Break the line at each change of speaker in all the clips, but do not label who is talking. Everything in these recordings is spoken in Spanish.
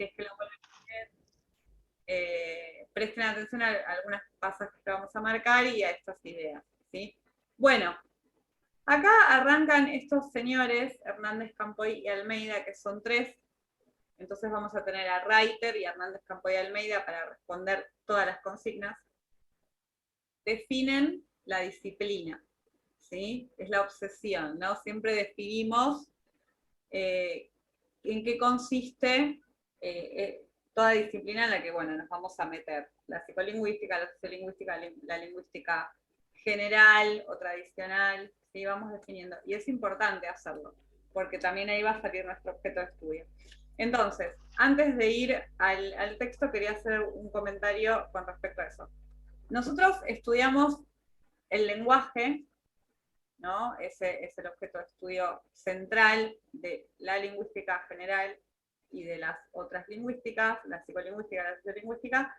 si es que lo vuelven a leer, presten atención a algunas pasajes que vamos a marcar y a estas ideas, ¿sí? Bueno, acá arrancan estos señores, Hernández, Campoy y Almeida, que son tres. Entonces vamos a tener a Reiter y Hernández, Campoy y Almeida para responder todas las consignas. Definen la disciplina, ¿sí? Es la obsesión, ¿no? Siempre definimos en qué consiste toda disciplina en la que, bueno, nos vamos a meter. La psicolingüística, la sociolingüística, la lingüística general o tradicional, ¿sí? Vamos definiendo. Y es importante hacerlo, porque también ahí va a salir nuestro objeto de estudio. Entonces, antes de ir al texto, quería hacer un comentario con respecto a eso. Nosotros estudiamos el lenguaje, ¿no? Ese es el objeto de estudio central de la lingüística general y de las otras lingüísticas, la psicolingüística, la sociolingüística.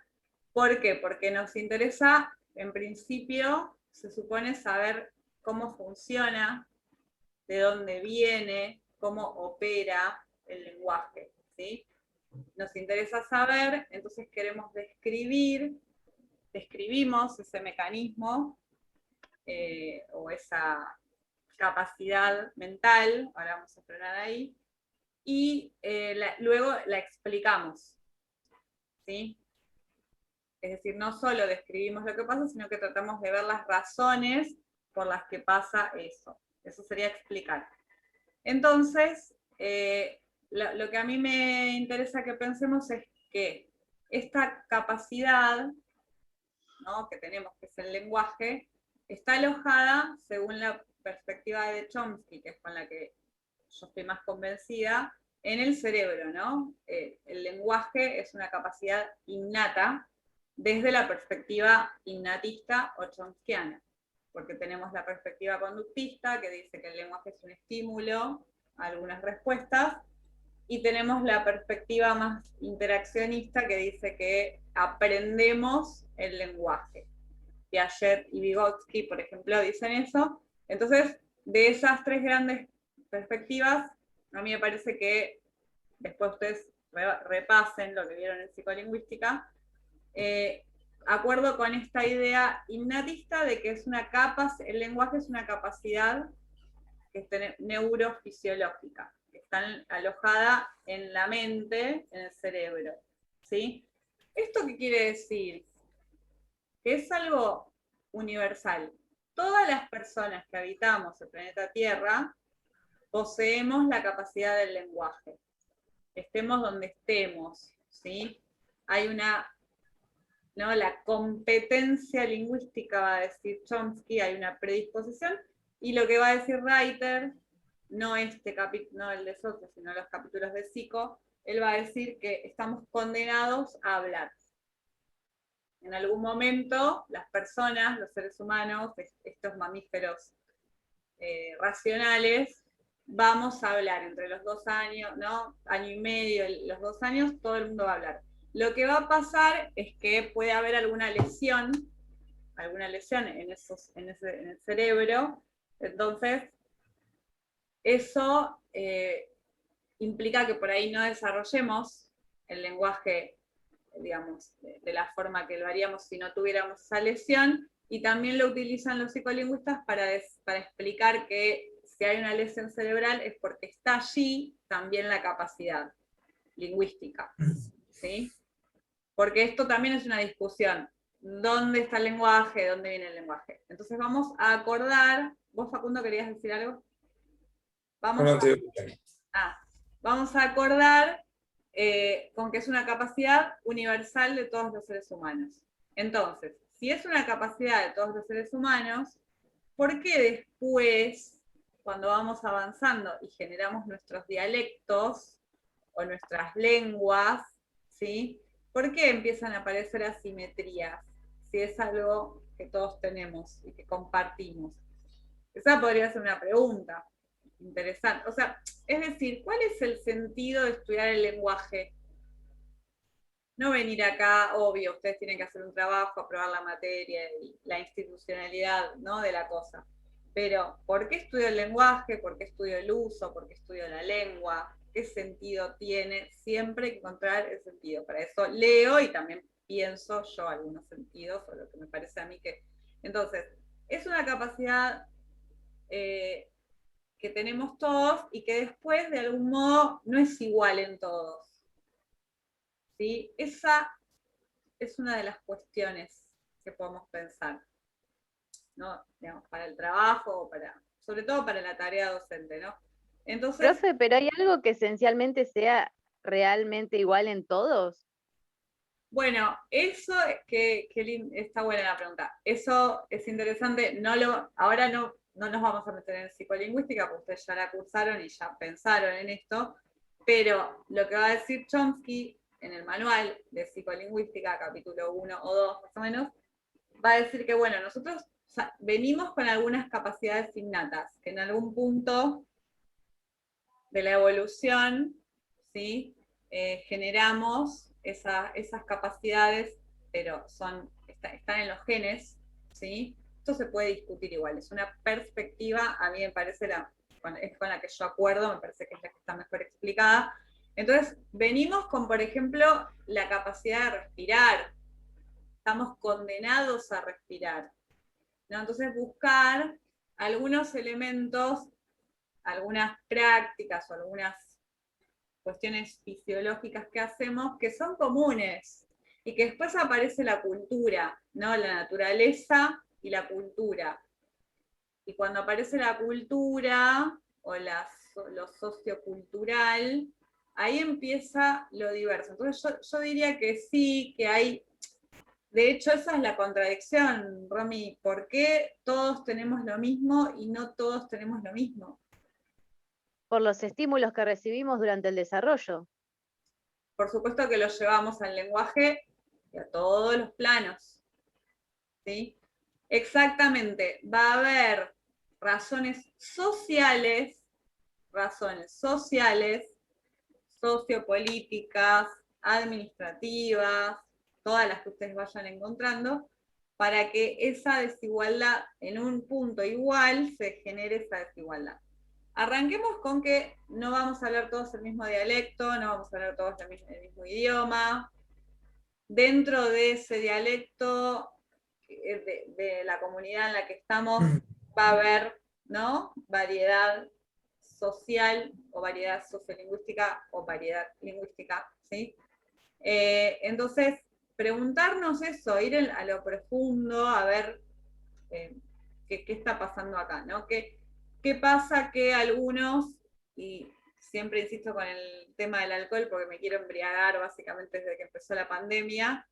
¿Por qué? Porque nos interesa, en principio, se supone saber cómo funciona, de dónde viene, cómo opera el lenguaje, ¿sí? Nos interesa saber, entonces queremos describimos ese mecanismo o esa capacidad mental, ahora vamos a frenar ahí, y luego la explicamos, ¿sí? Es decir, no solo describimos lo que pasa, sino que tratamos de ver las razones por las que pasa eso. Eso sería explicar. Entonces, lo que a mí me interesa que pensemos es que esta capacidad, ¿no?, que tenemos, que es el lenguaje, está alojada, según la perspectiva de Chomsky, que es con la que yo estoy más convencida, en el cerebro, ¿no? El lenguaje es una capacidad innata desde la perspectiva innatista o chomskiana, porque tenemos la perspectiva conductista, que dice que el lenguaje es un estímulo a algunas respuestas, y tenemos la perspectiva más interaccionista, que dice que aprendemos el lenguaje. Piaget y Vygotsky, por ejemplo, dicen eso. Entonces, de esas tres grandes perspectivas, a mí me parece que después ustedes repasen lo que vieron en psicolingüística, acuerdo con esta idea innatista de que es el lenguaje es una capacidad que es neurofisiológica, que está alojada en la mente, en el cerebro, ¿sí? ¿Esto qué quiere decir? Que es algo universal. Todas las personas que habitamos el planeta Tierra poseemos la capacidad del lenguaje. Estemos donde estemos, ¿sí? Hay ¿no?, la competencia lingüística, va a decir Chomsky, hay una predisposición, y lo que va a decir Reiter, no este capítulo, no el de Soto, sino los capítulos de Psico, él va a decir que estamos condenados a hablar. En algún momento, las personas, los seres humanos, estos mamíferos racionales, vamos a hablar entre los 2 años, ¿no? Año y medio, los 2 años, todo el mundo va a hablar. Lo que va a pasar es que puede haber alguna lesión en el cerebro, entonces eso implica que por ahí no desarrollemos el lenguaje, digamos, de la forma que lo haríamos si no tuviéramos esa lesión, y también lo utilizan los psicolingüistas para explicar que si hay una lesión cerebral es porque está allí también la capacidad lingüística, ¿sí? Porque esto también es una discusión. ¿Dónde está el lenguaje? ¿Dónde viene el lenguaje? Entonces vamos a acordar. ¿Vos, Facundo, querías decir algo? Vamos a acordar con que es una capacidad universal de todos los seres humanos. Entonces, si es una capacidad de todos los seres humanos, ¿por qué después, cuando vamos avanzando y generamos nuestros dialectos o nuestras lenguas, ¿sí?, ¿por qué empiezan a aparecer asimetrías? Si es algo que todos tenemos y que compartimos. Esa podría ser una pregunta interesante. O sea, es decir, ¿cuál es el sentido de estudiar el lenguaje? No venir acá, obvio, ustedes tienen que hacer un trabajo, aprobar la materia y la institucionalidad, ¿no?, de la cosa. Pero, ¿por qué estudio el lenguaje? ¿Por qué estudio el uso? ¿Por qué estudio la lengua? qué sentido tiene, siempre hay que encontrar el sentido. Para eso leo y también pienso yo algunos sentidos o lo que me parece a mí que... Entonces, es una capacidad que tenemos todos y que después de algún modo no es igual en todos. ¿Sí? Esa es una de las cuestiones que podemos pensar, ¿no? Digamos, para el trabajo, sobre todo para la tarea docente, ¿no? Entonces,
Profe, pero ¿hay algo que esencialmente sea realmente igual en todos?
bueno, eso está buena la pregunta. Eso es interesante. Ahora no nos vamos a meter en psicolingüística, porque ustedes ya la cursaron y ya pensaron en esto, pero lo que va a decir Chomsky en el manual de psicolingüística, capítulo 1 o 2 más o menos, va a decir que, bueno, nosotros venimos con algunas capacidades innatas, que en algún punto de la evolución, ¿sí? Generamos esas capacidades, pero están en los genes, ¿sí? Esto se puede discutir igual, es una perspectiva, a mí me parece es con la que yo acuerdo, me parece que es la que está mejor explicada. Entonces, venimos con, por ejemplo, la capacidad de respirar, estamos condenados a respirar, ¿no? Entonces, buscar algunos elementos, algunas prácticas o algunas cuestiones fisiológicas que hacemos que son comunes y que después aparece la cultura, ¿no? La naturaleza y la cultura. Y cuando aparece la cultura o lo sociocultural, ahí empieza lo diverso. Entonces yo diría que sí, que hay... De hecho, esa es la contradicción, Romy. ¿Por qué todos tenemos lo mismo y no todos tenemos lo mismo?
Por los estímulos que recibimos durante el desarrollo.
Por supuesto que lo llevamos al lenguaje y a todos los planos, ¿sí? Exactamente, va a haber razones sociales, sociopolíticas, administrativas, todas las que ustedes vayan encontrando, para que esa desigualdad en un punto igual se genere esa desigualdad. Arranquemos con que no vamos a hablar todos el mismo dialecto, no vamos a hablar todos el mismo idioma. Dentro de ese dialecto de la comunidad en la que estamos va a haber, ¿no? Variedad social o variedad sociolingüística o variedad lingüística, ¿sí? Entonces, preguntarnos eso, ir a lo profundo, a ver qué está pasando acá, ¿no? ¿Qué pasa que algunos, y siempre insisto con el tema del alcohol porque me quiero embriagar básicamente desde que empezó la pandemia,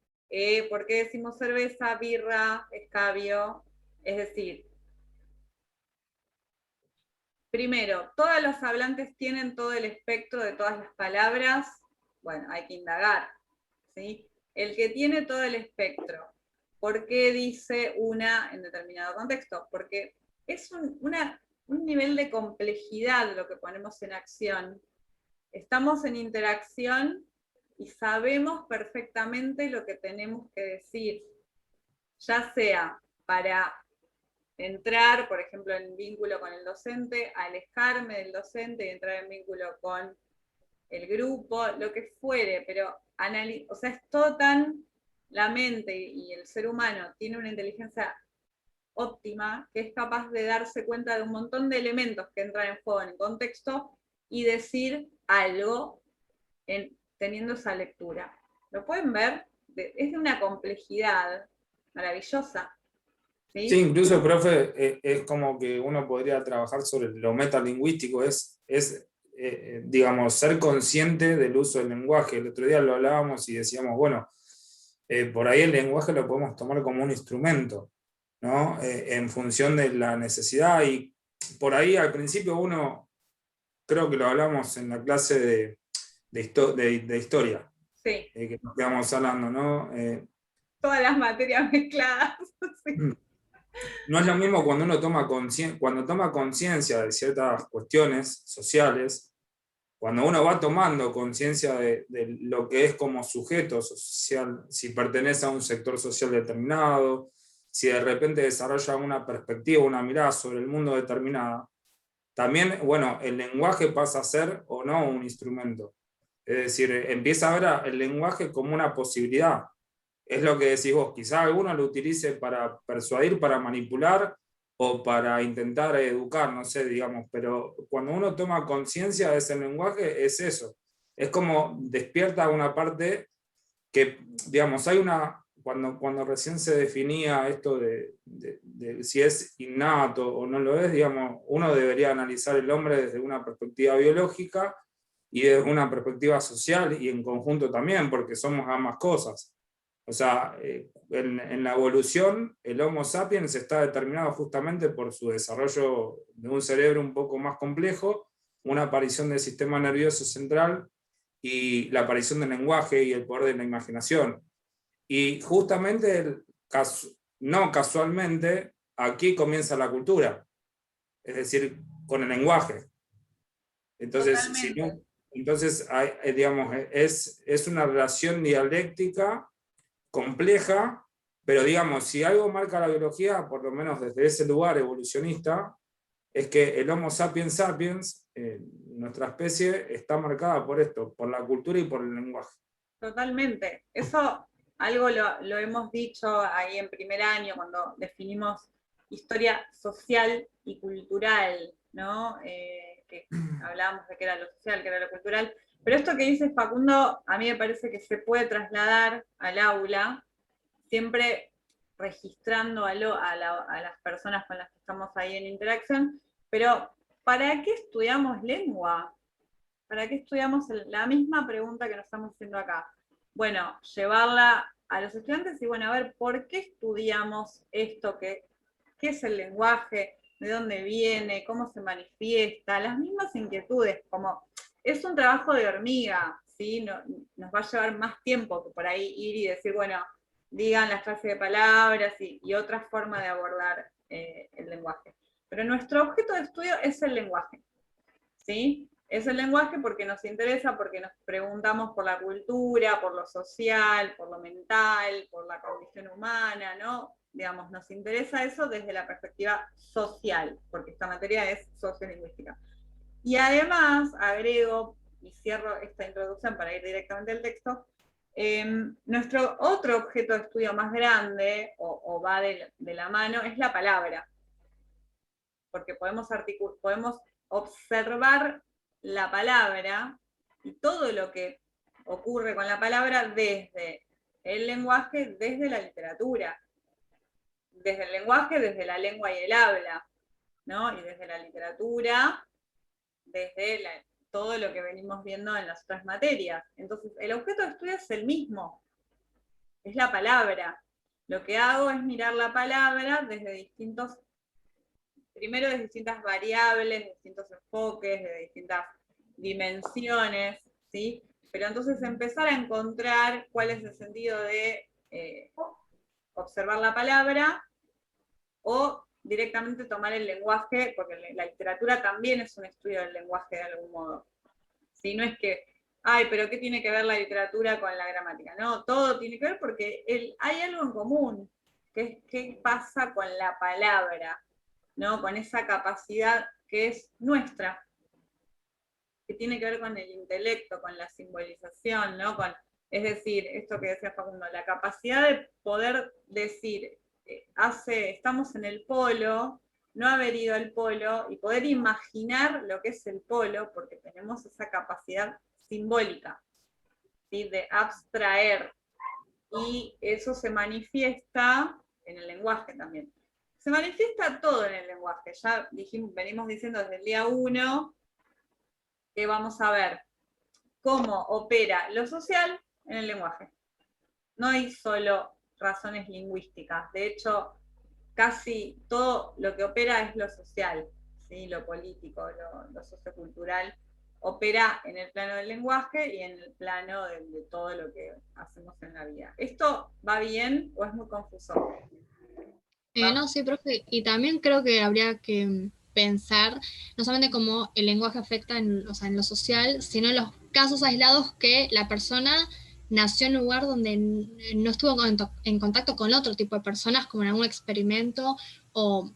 ¿por qué decimos cerveza, birra, escabio? Es decir, primero, ¿todos los hablantes tienen todo el espectro de todas las palabras? Bueno, hay que indagar, ¿sí? El que tiene todo el espectro, ¿por qué dice una en determinado contexto? Porque es un nivel de complejidad lo que ponemos en acción. Estamos en interacción y sabemos perfectamente lo que tenemos que decir, ya sea para entrar, por ejemplo, en vínculo con el docente, alejarme del docente y entrar en vínculo con el grupo, lo que fuere, pero o sea, es todo tan, la mente y el ser humano tiene una inteligencia óptima que es capaz de darse cuenta de un montón de elementos que entran en juego en el contexto y decir algo teniendo esa lectura. ¿Lo pueden ver? Es de una complejidad maravillosa.
Sí,
¿Sí?
incluso, profe, es como que uno podría trabajar sobre lo metalingüístico, digamos, ser consciente del uso del lenguaje. El otro día lo hablábamos y decíamos, bueno, por ahí el lenguaje lo podemos tomar como un instrumento, ¿no? En función de la necesidad y por ahí al principio uno, creo que lo hablamos en la clase de historia,
Sí.
que nos quedamos hablando, ¿no?
Todas las materias mezcladas. Sí.
No es lo mismo cuando uno cuando toma conciencia de ciertas cuestiones sociales, cuando uno va tomando conciencia de lo que es como sujeto social, si pertenece a un sector social determinado, si de repente desarrolla una perspectiva, una mirada sobre el mundo determinada, también, bueno, el lenguaje pasa a ser o no un instrumento. Es decir, empieza a ver el lenguaje como una posibilidad. Es lo que decís vos, quizá alguno lo utilice para persuadir, para manipular o para intentar educar, no sé, digamos, pero cuando uno toma conciencia de ese lenguaje, es eso. Es como despierta una parte que, digamos, hay una, cuando recién se definía esto de si es innato o no lo es, digamos, uno debería analizar el hombre desde una perspectiva biológica y desde una perspectiva social y en conjunto también, porque somos ambas cosas. O sea, en la evolución, el Homo sapiens está determinado justamente por su desarrollo de un cerebro un poco más complejo, una aparición del sistema nervioso central y la aparición del lenguaje y el poder de la imaginación. Y justamente, no casualmente, aquí comienza la cultura, es decir, con el lenguaje. Entonces, digamos, es una relación dialéctica compleja, pero digamos, si algo marca la biología, por lo menos desde ese lugar evolucionista, es que el Homo sapiens sapiens, nuestra especie, está marcada por esto, por la cultura y por el lenguaje.
Totalmente. Eso algo lo hemos dicho ahí en primer año, cuando definimos historia social y cultural, ¿no? Que hablábamos de qué era lo social, qué era lo cultural. Pero esto que dice Facundo, a mí me parece que se puede trasladar al aula, siempre registrando a las personas con las que estamos ahí en interacción, pero ¿para qué estudiamos lengua? ¿Para qué estudiamos la misma pregunta que nos estamos haciendo acá? Bueno, llevarla a los estudiantes y bueno, a ver, ¿por qué estudiamos esto? ¿Qué es el lenguaje? ¿De dónde viene? ¿Cómo se manifiesta? Las mismas inquietudes, como es un trabajo de hormiga, ¿sí? Nos va a llevar más tiempo que por ahí ir y decir, bueno, digan las clases de palabras y otra forma de abordar el lenguaje. Pero nuestro objeto de estudio es el lenguaje, ¿sí? Es el lenguaje porque nos interesa, porque nos preguntamos por la cultura, por lo social, por lo mental, por la condición humana, ¿no? Digamos, nos interesa eso desde la perspectiva social, porque esta materia es sociolingüística. Y además, agrego, y cierro esta introducción para ir directamente al texto, nuestro otro objeto de estudio más grande, o va de la mano, es la palabra. Porque podemos observar la palabra y todo lo que ocurre con la palabra desde el lenguaje, desde la literatura. Desde el lenguaje, desde la lengua y el habla, ¿no? Y desde la literatura, desde todo lo que venimos viendo en las otras materias. Entonces, el objeto de estudio es el mismo, es la palabra. Lo que hago es mirar la palabra desde primero de distintas variables, de distintos enfoques, de distintas dimensiones, ¿sí? Pero entonces empezar a encontrar cuál es el sentido de observar la palabra o directamente tomar el lenguaje, porque la literatura también es un estudio del lenguaje de algún modo. ¿Sí? No es que, ay, pero ¿qué tiene que ver la literatura con la gramática? No, todo tiene que ver porque hay algo en común, que es qué pasa con la palabra, ¿no? Con esa capacidad que es nuestra, que tiene que ver con el intelecto, con la simbolización, ¿no? Es decir, esto que decía Facundo, la capacidad de poder decir, estamos en el polo, no haber ido al polo y poder imaginar lo que es el polo, porque tenemos esa capacidad simbólica, ¿sí? De abstraer, y eso se manifiesta en el lenguaje también. Se manifiesta todo en el lenguaje, ya venimos diciendo desde el día 1 que vamos a ver cómo opera lo social en el lenguaje. No hay solo razones lingüísticas, de hecho, casi todo lo que opera es lo social, ¿sí? Lo político, lo sociocultural, opera en el plano del lenguaje y en el plano de todo lo que hacemos en la vida. ¿Esto va bien o es muy confuso?
No, sí, profe, y también creo que habría que pensar no solamente cómo el lenguaje afecta o sea, en lo social, sino en los casos aislados que la persona nació en un lugar donde no estuvo en contacto con otro tipo de personas, como en algún experimento, o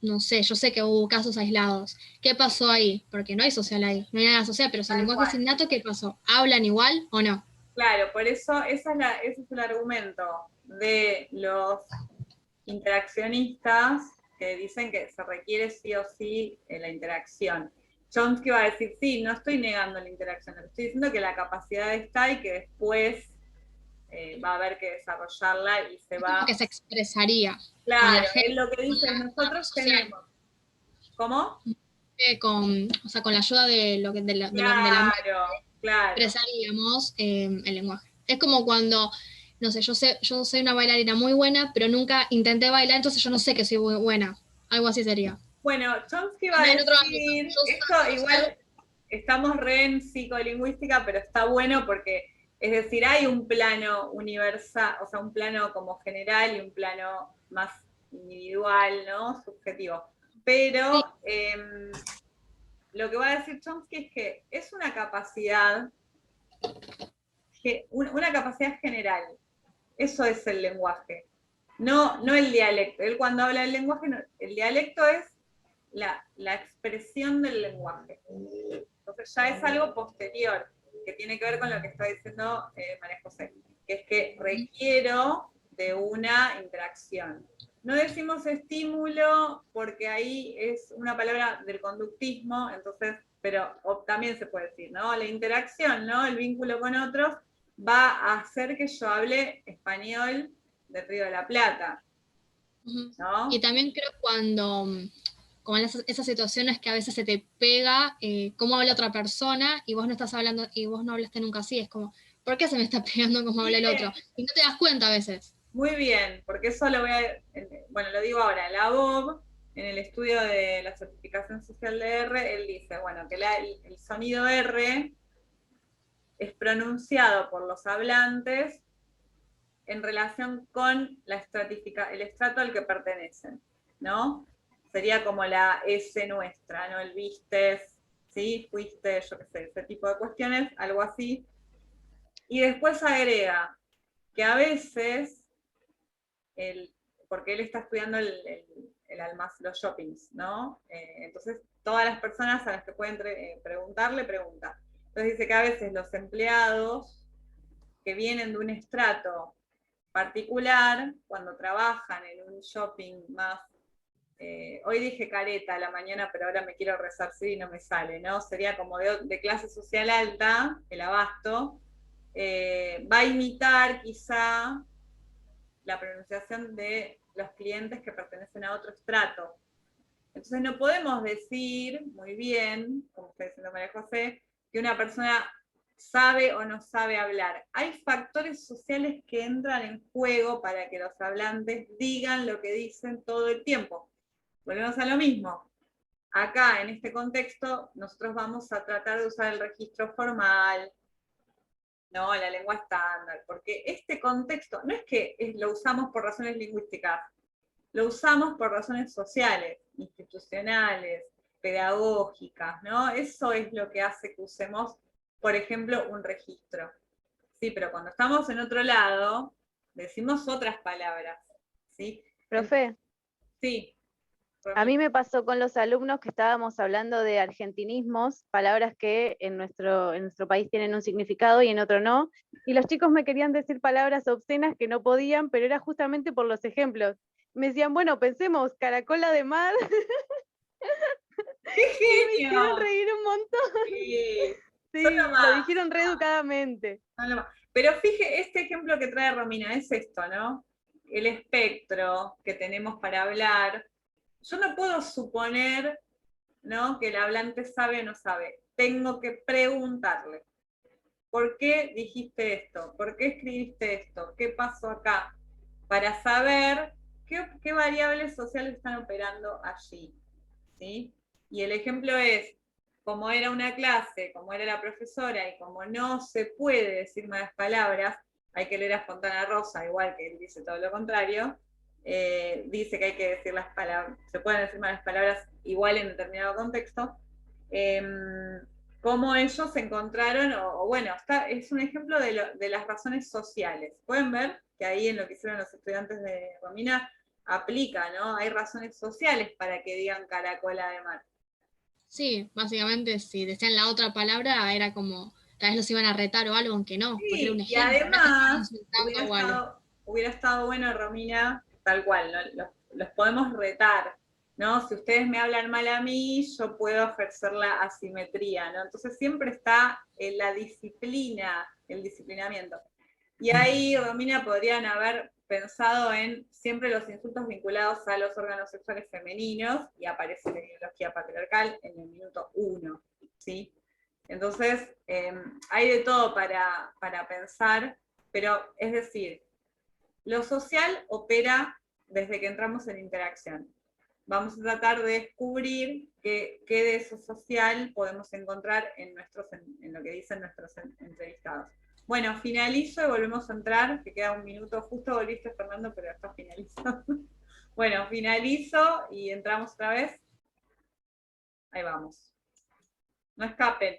no sé, yo sé que hubo casos aislados. ¿Qué pasó ahí? Porque no hay social ahí, no hay nada social, pero si el
Tal
lenguaje es
cual.
innato, ¿qué pasó? ¿Hablan igual o no?
Claro, por eso ese es el argumento de los interaccionistas que dicen que se requiere sí o sí la interacción. Chomsky va a decir, sí, no estoy negando la interacción, estoy diciendo que la capacidad está y que después va a haber que desarrollarla y se
Es como
va...
que se expresaría con la
Claro,
gente,
él lo que
con
dice es
la parte
nosotros
social,
tenemos... ¿Cómo?
o sea, con la ayuda de lo que, de la
Claro, claro.
expresaríamos el lenguaje. Es como cuando, no sé, yo soy una bailarina muy buena, pero nunca intenté bailar, entonces yo no sé que soy muy buena. Algo así sería.
Bueno, Chomsky va a
También en otro ámbito.
decir, esto igual estamos re en psicolingüística, pero está bueno porque, es decir, hay un plano universal, o sea, un plano como general y un plano más individual, ¿no? Subjetivo.
Sí,
Pero lo que va a decir Chomsky es que es una capacidad, una capacidad general. Eso es el lenguaje. No el dialecto. Él cuando habla del lenguaje, el dialecto es la expresión del lenguaje. Entonces ya es algo posterior, que tiene que ver con lo que está diciendo María José, que es que requiero de una interacción. No decimos estímulo porque ahí es una palabra del conductismo, entonces, pero también se puede decir, ¿no? La interacción, ¿no? El vínculo con otros va a hacer que yo hable español del Río de la Plata,
y
¿no?
también creo cuando, como en esas situaciones que a veces se te pega cómo habla otra persona y vos no estás hablando y vos no hablaste nunca así, es como, ¿por qué se me está pegando como habla el otro? Y no te das cuenta a veces.
Muy bien, porque eso lo voy a, bueno, lo digo ahora, la BOB, en el estudio de la certificación social de R, él dice, bueno, que el sonido R es pronunciado por los hablantes en relación con el estrato al que pertenecen, ¿no? Sería como la S nuestra, ¿no? El vistes, ¿sí? Fuiste, yo qué sé, ese tipo de cuestiones, algo así. Y después agrega que a veces porque él está estudiando los shoppings, ¿no? Entonces, todas las personas a las que pueden preguntar, le preguntan. Entonces dice que a veces los empleados que vienen de un estrato particular, cuando trabajan en un shopping más, hoy dije careta a la mañana, pero ahora me quiero resarcir y no me sale, ¿no? Sería como de clase social alta, el abasto, va a imitar quizá la pronunciación de los clientes que pertenecen a otro estrato. Entonces no podemos decir muy bien, como está diciendo María José, que una persona sabe o no sabe hablar. Hay factores sociales que entran en juego para que los hablantes digan lo que dicen todo el tiempo. Volvemos a lo mismo. Acá, en este contexto, nosotros vamos a tratar de usar el registro formal, no, la lengua estándar, porque este contexto no es que lo usamos por razones lingüísticas, lo usamos por razones sociales, institucionales, pedagógicas, ¿no? Eso es lo que hace que usemos, por ejemplo, un registro. Sí, pero cuando estamos en otro lado, decimos otras palabras, ¿sí?
Profe,
Sí,
a
Romy.
mí me pasó con los alumnos que estábamos hablando de argentinismos, palabras que en nuestro país tienen un significado y en otro no, y los chicos me querían decir palabras obscenas que no podían, pero era justamente por los ejemplos. Me decían, bueno, pensemos, caracola de mar,
¡Qué
y me hicieron
genio!
reír un montón.
Sí, son lo
Sí, lo
más.
dijeron reeducadamente.
Pero fije, este ejemplo que trae Romina es esto, ¿no? El espectro que tenemos para hablar. Yo no puedo suponer, ¿no?, que el hablante sabe o no sabe. Tengo que preguntarle. ¿Por qué dijiste esto? ¿Por qué escribiste esto? ¿Qué pasó acá? Para saber qué variables sociales están operando allí, ¿sí? Y el ejemplo es, como era una clase, como era la profesora y como no se puede decir malas palabras, hay que leer a Fontana Rosa, igual que él dice todo lo contrario, dice que hay que decir las palabras, se pueden decir malas palabras igual en determinado contexto, cómo ellos se encontraron, o bueno, es un ejemplo de las razones sociales. Pueden ver que ahí en lo que hicieron los estudiantes de Romina aplica, ¿no? Hay razones sociales para que digan caracola de mar.
Sí, básicamente si decían la otra palabra era como, tal vez los iban a retar o algo, aunque no, porque era un
Sí, y
ejemplo, no es que estaban
además
insultando o algo.
hubiera estado bueno, Romina, tal cual, ¿no? Los podemos retar, ¿no? Si ustedes me hablan mal a mí, yo puedo ejercer la asimetría, ¿no? Entonces siempre está en la disciplina, el disciplinamiento. Y ahí, Romina, podrían haber pensado en siempre los insultos vinculados a los órganos sexuales femeninos, y aparece la ideología patriarcal en el minuto 1, ¿sí? Entonces, hay de todo para pensar, pero es decir, lo social opera desde que entramos en interacción. Vamos a tratar de descubrir qué de eso social podemos encontrar en lo que dicen nuestros entrevistados. Bueno, finalizo y volvemos a entrar, que queda un minuto, justo volviste, Fernando, pero está finalizando. Bueno, finalizo y entramos otra vez. Ahí vamos. No escapen.